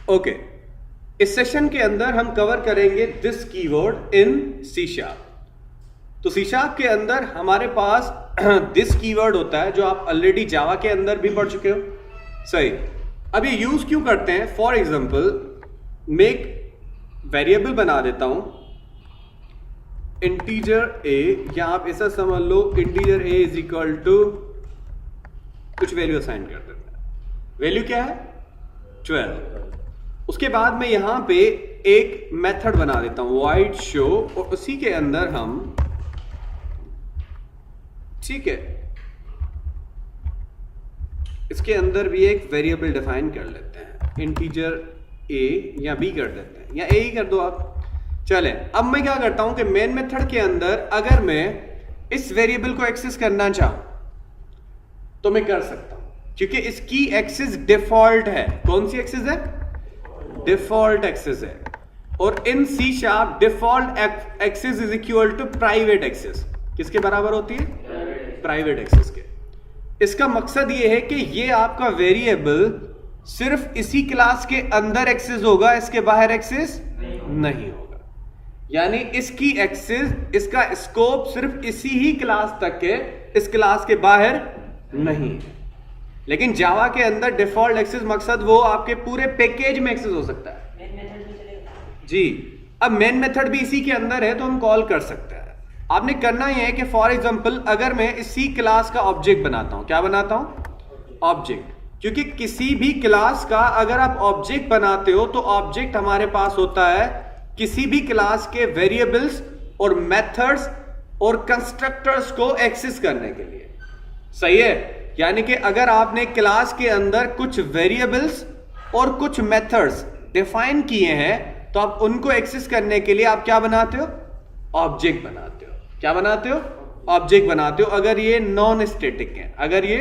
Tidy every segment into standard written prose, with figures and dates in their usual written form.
Okay, इस session के अंदर हम कवर करेंगे this keyword in C sharp. तो सी शार्प के अंदर हमारे पास दिस कीवर्ड होता है जो आप ऑलरेडी जावा के अंदर भी पढ़ चुके हो। सही। अब ये यूज क्यों करते हैं? फॉर एग्जांपल मैं एक वेरिएबल बना देता हूं इंटीजर ए, या आप ऐसा समझ लो integer A is equal to कुछ वैल्यू असाइन कर देते हैं। वैल्यू क्या है? 12। उसके बाद मैं यहां पे एक मेथड बना देता हूं void show, और उसी के अंदर हम, ठीक है, इसके अंदर भी एक वेरिएबल डिफाइन कर लेते हैं, इंटीजर ए या बी कर देते हैं, या ए ही कर दो आप। चले, अब मैं क्या करता हूं कि मेन मेथड के अंदर अगर मैं इस वेरिएबल को एक्सेस करना चाहूं तो मैं कर सकता हूं, क्योंकि इसकी एक्सेस डिफॉल्ट है। कौन सी एक्सेस है? डिफॉल्ट एक्सेस है। और in C sharp default access is equal to private access. किसके बराबर होती है? प्राइवेट एक्सेस के। इसका मकसद ये है कि ये आपका वेरिएबल सिर्फ इसी क्लास के अंदर एक्सेस होगा, इसके बाहर एक्सेस नहीं होगा। यानी इसकी एक्सेस, इसका स्कोप सिर्फ इसी ही क्लास तक है, इस क्लास के बाहर नहीं है। लेकिन जावा के अंदर डिफॉल्ट एक्सेस मकसद वो आपके पूरे पैकेज में एक्सेस हो सकता है जी। अब मेन मेथड भी इसी के अंदर है तो हम कॉल कर सकते हैं। आपने करना यह है कि फॉर एग्जांपल अगर मैं इसी क्लास का ऑब्जेक्ट बनाता हूं, क्या बनाता हूं? ऑब्जेक्ट। क्योंकि किसी भी क्लास का अगर आप ऑब्जेक्ट बनाते हो तो ऑब्जेक्ट हमारे पास होता है किसी भी क्लास के वेरिएबल्स और मेथड्स और कंस्ट्रक्टर्स को एक्सेस करने के लिए। सही है? यानी कि अगर आपने क्लास के अंदर कुछ वेरिएबल्स और कुछ मेथड्स डिफाइन किए हैं तो आप उनको एक्सेस करने के लिए आप क्या बनाते हो? ऑब्जेक्ट बनाते हो। क्या बनाते हो? ऑब्जेक्ट बनाते हो, अगर ये नॉन स्टैटिक है, अगर ये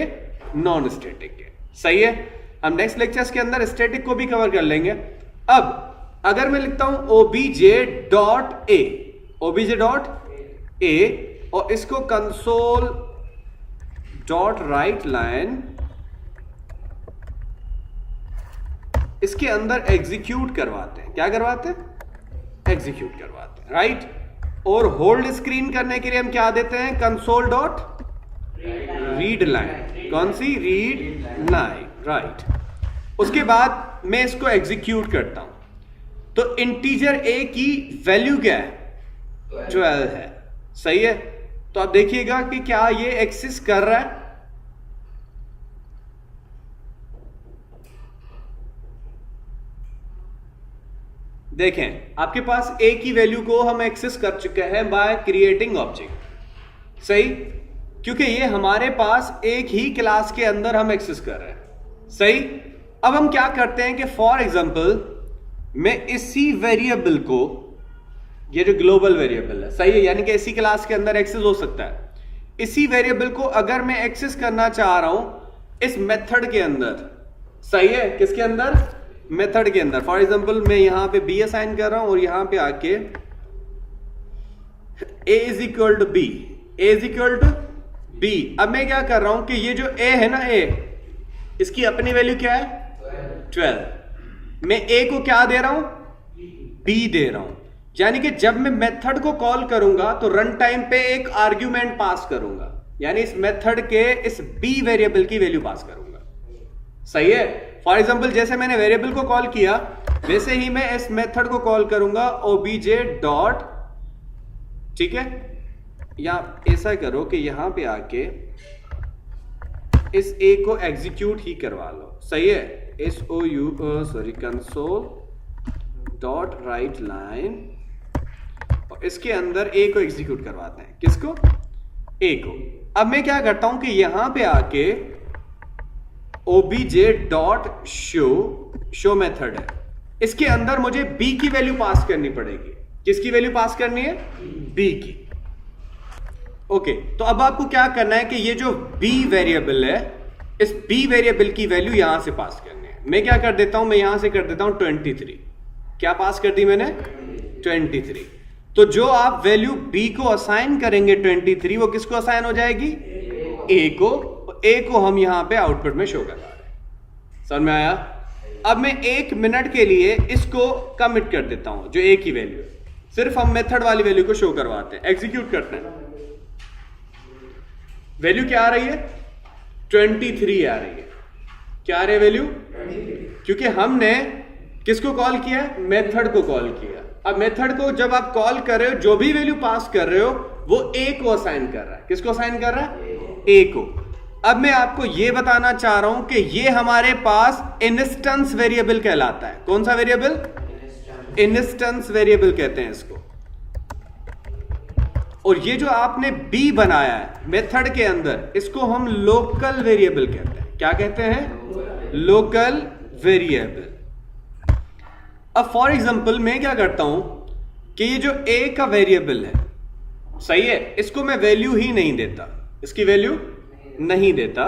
नॉन स्टैटिक है। सही है? हम नेक्स्ट लेक्चर्स के अंदर स्टैटिक को भी कवर कर लेंगे। अब अगर मैं लिखता हूं obj.a, और इसको कंसोल डॉट राइट लाइन इसके अंदर एग्जीक्यूट करवाते हैं। क्या करवाते हैं? एग्जीक्यूट करवाते हैं, राइट। और होल्ड स्क्रीन करने के लिए हम क्या देते हैं? Console dot read line. कौन सी? Read line, right. उसके बाद मैं इसको एग्जीक्यूट करता हूं तो इंटीजर ए की वैल्यू क्या है? 12 है। सही है? तो आप देखिएगा कि क्या ये एक्सेस कर रहा है? देखें, आपके पास ए की वैल्यू को हम एक्सेस कर चुके हैं बाय क्रिएटिंग ऑब्जेक्ट। सही? क्योंकि ये हमारे पास एक ही क्लास के अंदर हम एक्सेस कर रहे हैं। सही? अब हम क्या करते हैं कि फॉर एग्जांपल मैं इसी वेरिएबल को, ये जो ग्लोबल वेरिएबल है, सही है, यानी कि इसी क्लास के अंदर एक्सेस हो सकता है, इसी वेरिएबल को अगर मैं एक्सेस करना चाह रहा हूं इस मेथड के अंदर। सही है? किसके अंदर? मेथड के अंदर। फॉर एग्जांपल मैं यहां पे बी असाइन कर रहा हूं और यहां पे आके a is equal to B, a is equal to B. अब मैं क्या कर रहा हूं कि ये जो a है ना, a, इसकी अपनी वैल्यू क्या है? 12। मैं a को क्या दे रहा हूं? b दे रहा हूं। यानी कि जब मैं मेथड को कॉल करूंगा तो रन टाइम पे एक आर्ग्यूमेंट पास करूंगा, यानी इस मेथड के इस b वेरिएबल की वैल्यू पास करूंगा। सही है? फॉर एग्जांपल जैसे मैंने वेरिएबल को कॉल किया वैसे ही मैं इस मेथड को कॉल करूंगा obj डॉट, ठीक है, या ऐसा करो कि यहां पे आके इस a को एग्जीक्यूट ही करवा लो। सही है? कंसोल डॉट राइट लाइन, और इसके अंदर a को एग्जीक्यूट करवाते हैं। किसको? a को। अब मैं क्या करता हूं कि यहां पे आके obj डॉट शो मेथड है, इसके अंदर मुझे b की वैल्यू पास करनी पड़ेगी। किसकी वैल्यू पास करनी है? b की। ओके, तो अब आपको क्या करना है कि ये जो b वेरिएबल है, इस b वेरिएबल की वैल्यू यहां से पास करनी है। मैं क्या कर देता हूं? मैं यहां से कर देता हूं 23। क्या पास कर दी मैंने? 23। तो जो आप वैल्यू b को असाइन करेंगे 23, वो किसको असाइन हो जाएगी? a को। ए को हम यहां पे आउटपुट में शो करवा रहे हैं। समझ में आया? अब मैं 1 मिनट के लिए इसको कमिट कर देता हूं, जो ए की वैल्यू है, सिर्फ हम मेथड वाली वैल्यू को शो करवाते हैं, एग्जीक्यूट करते हैं। वैल्यू क्या आ रही है? 23 आ रही है। क्या आ रही है वैल्यू? क्योंकि हमने किसको कॉल किया? मेथड को कॉल किया। अब मेथड को जब आप कॉल कर रहे हो, जो भी वैल्यू पास कर रहे हो वो ए को असाइन कर रहा है। किसको असाइन कर रहा है? ए को। अब मैं आपको यह बताना चाह रहा हूं कि ये हमारे पास इंस्टेंस वेरिएबल कहलाता है। कौन सा वेरिएबल? इंस्टेंस वेरिएबल कहते हैं इसको। और ये जो आपने बी बनाया है मेथड के अंदर, इसको हम लोकल वेरिएबल कहते हैं। क्या कहते हैं? Local variable. अब फॉर एग्जांपल मैं क्या करता हूं कि ये जो ए का वेरिएबल है, सही है, इसको मैं वैल्यू ही नहीं देता, इसकी वैल्यू नहीं देता।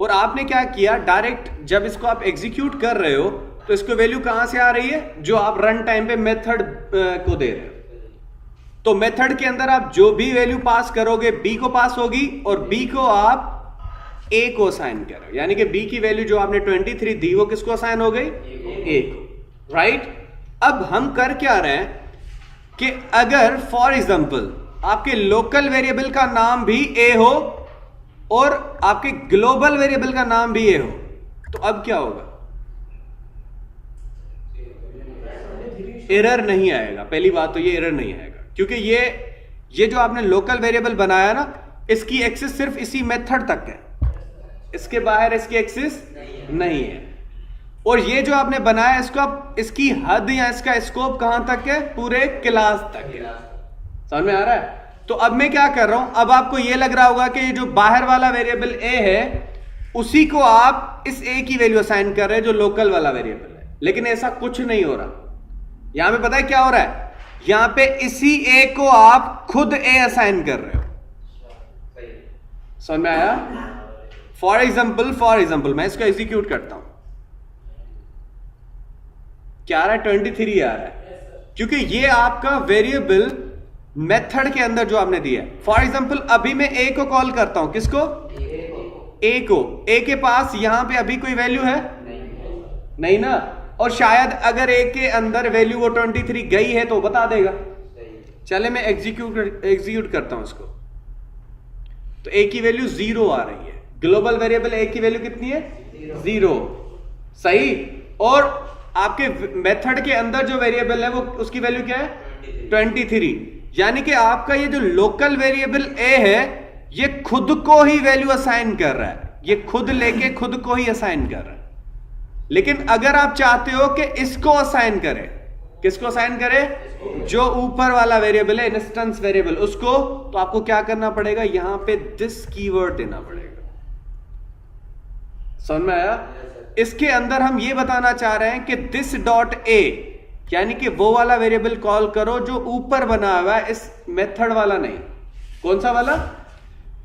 और आपने क्या किया, डायरेक्ट जब इसको आप एग्जीक्यूट कर रहे हो तो इसको वैल्यू कहां से आ रही है? जो आप रन टाइम पे मेथड को दे रहे हो। तो मेथड के अंदर आप जो भी वैल्यू पास करोगे बी को पास होगी, और बी को आप ए को असाइन करो, यानी कि बी की वैल्यू जो आपने 23 दी वो किसको असाइन हो गई? ए को, राइट। अब हम कर क्या रहे हैं कि अगर फॉर एग्जांपल आपके लोकल वेरिएबल का नाम भी ए हो और आपके ग्लोबल वेरिएबल का नाम भी ए हो, तो अब क्या होगा? एरर नहीं आएगा। पहली बात तो ये एरर नहीं आएगा, क्योंकि ये जो आपने लोकल वेरिएबल बनाया ना, इसकी एक्सेस सिर्फ इसी मेथड तक है, इसके बाहर इसकी एक्सेस नहीं है। और ये जो आपने बनाया इसकी हद या इसका स्कोप कहां तक है? पूरे क्लास तक है। समझ में आ रहा है? तो अब मैं क्या कर रहा हूं, अब आपको ये लग रहा होगा कि ये जो बाहर वाला वेरिएबल ए है उसी को आप इस ए की वैल्यू असाइन कर रहे हैं जो लोकल वाला वेरिएबल है, लेकिन ऐसा कुछ नहीं हो रहा। यहां पे पता है क्या हो रहा है? यहां पे इसी ए को आप खुद ए असाइन कर रहे हो। समझ में आया? फॉर एग्जाम्पल मैं इसको एग्जीक्यूट करता हूं, क्या आ रहा है? 23 आ रहा है, क्योंकि ये आपका वेरिएबल मेथड के अंदर जो आपने दिया है। फॉर एग्जांपल अभी मैं ए को कॉल करता हूं, किसको? ए को। ए के पास यहां पे अभी कोई वैल्यू है? नहीं ना। और शायद अगर ए के अंदर वैल्यू वो 23 गई है तो बता देगा। चले मैं एग्जीक्यूट करता हूं इसको, तो ए की वैल्यू 0 आ रही है। ग्लोबल वेरिएबल ए की वैल्यू कितनी है? 0, सही। और आपके मेथड के अंदर जो वेरिएबल है वो उसकी वैल्यू क्या है? 23। यानी कि आपका ये जो लोकल वेरिएबल ए है ये खुद को ही वैल्यू असाइन कर रहा है, ये खुद लेके खुद को ही असाइन कर रहा है। लेकिन अगर आप चाहते हो कि इसको असाइन करे, किसको असाइन करे? जो ऊपर वाला वेरिएबल है इंस्टेंस वेरिएबल, उसको, तो आपको क्या करना पड़ेगा? यहां पे दिस कीवर्ड देना पड़ेगा। समझ में आया? इसके अंदर हम ये बताना चाह रहे हैं कि दिस डॉट ए, यानी कि वो वाला वेरिएबल कॉल करो जो ऊपर बना हुआ है, इस मेथड वाला नहीं। कौन सा वाला?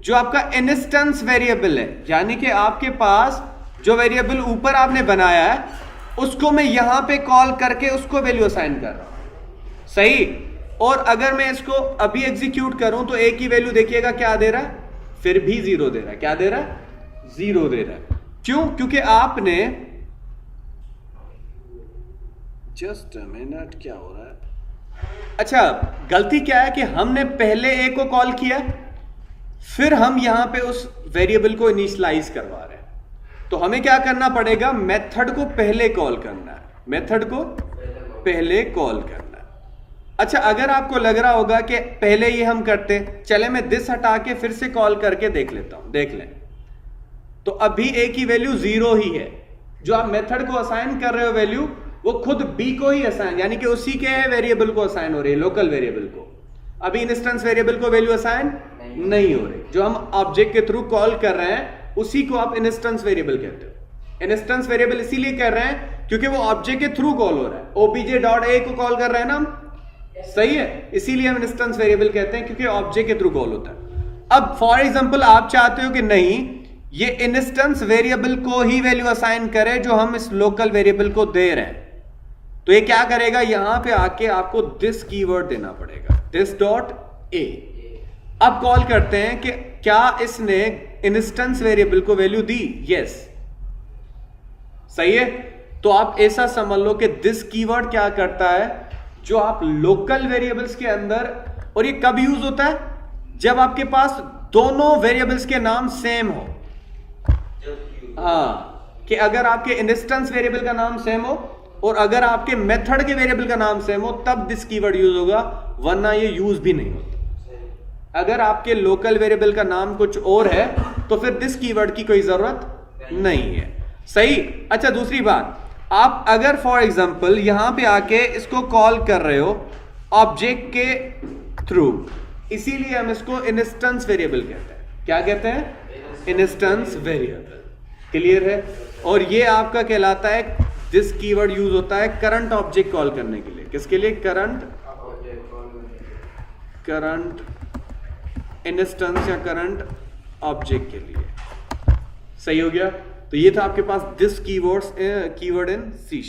जो आपका इंस्टेंस वेरिएबल है, यानी कि आपके पास जो वेरिएबल ऊपर आपने बनाया है उसको मैं यहां पे कॉल करके उसको वैल्यू असाइन कर रहा हूं, सही। और अगर मैं इसको अभी एग्जीक्यूट करूं तो ए की वैल्यू देखिएगा क्या दे रहा है? फिर भी 0 दे रहा है। क्या दे रहा है? 0 दे रहा है। क्यों? क्योंकि आपने, जस्ट अ मिनट, क्या हो रहा है? अच्छा, गलती क्या है कि हमने पहले ए को कॉल किया, फिर हम यहां पे उस वेरिएबल को इनिशियलाइज करवा रहे हैं। तो हमें क्या करना पड़ेगा? मेथड को पहले कॉल करना है, मेथड को पहले कॉल करना है। अच्छा, अगर आपको लग रहा होगा कि पहले ये हम करते, चले मैं दिस हटा के फिर से कॉल करके देख लेता हूं, देख लें। तो अभी ए की वैल्यू 0 ही है। जो आप मेथड को असाइन कर रहे हो वैल्यू, वो खुद बी को ही असाइन, यानी कि उसी के वेरिएबल को असाइन हो रही है, लोकल वेरिएबल को। अभी इंस्टेंस वेरिएबल को वैल्यू असाइन नहीं हो रही। जो हम ऑब्जेक्ट के थ्रू कॉल कर रहे हैं उसी को आप इंस्टेंस वेरिएबल कहते हो। इंस्टेंस वेरिएबल इसीलिए कर रहे हैं क्योंकि वो ऑब्जेक्ट के थ्रू कॉल हो रहा है। obj.a को कॉल कर रहे हैं ना हम, सही है, इसीलिए हम इंस्टेंस वेरिएबल कहते हैं क्योंकि ऑब्जेक्ट के थ्रू कॉल होता है। अब फॉर एग्जांपल आप चाहते हो कि नहीं, ये इंस्टेंस वेरिएबल को ही वैल्यू असाइन करे जो हम इस लोकल वेरिएबल को दे रहे हैं, तो ये क्या करेगा? यहां पे आके आपको दिस कीवर्ड देना पड़ेगा, दिस डॉट ए। अब कॉल करते हैं कि क्या इसने इंस्टेंस वेरिएबल को वैल्यू दी? यस, सही है। तो आप ऐसा समझ लो कि दिस कीवर्ड क्या करता है, जो आप लोकल वेरिएबल्स के अंदर, और ये कब यूज होता है, जब आपके पास दोनों वेरिएबल्स के नाम सेम हो। हाँ, कि अगर आपके इंस्टेंस वेरिएबल का नाम सेम हो और अगर आपके मेथड के वेरिएबल का नाम सेम हो, तब दिस कीवर्ड यूज होगा, वरना ये यूज भी नहीं होता। अगर आपके लोकल वेरिएबल का नाम कुछ और है तो फिर दिस कीवर्ड की कोई जरूरत नहीं है। सही। अच्छा, दूसरी बात, आप अगर फॉर एग्जांपल यहां पे आके इसको कॉल कर रहे हो ऑब्जेक्ट के थ्रू, इसीलिए हम इसको इंस्टेंस वेरिएबल कहते हैं। क्या कहते हैं? Instance variable. क्लियर है? और ये आपका कहलाता है, दिस कीवर्ड यूज होता है करंट ऑब्जेक्ट कॉल करने के लिए। किसके लिए? करंट इंस्टेंस या करंट ऑब्जेक्ट के लिए। सही हो गया? तो ये था आपके पास दिस कीवर्ड इन C#।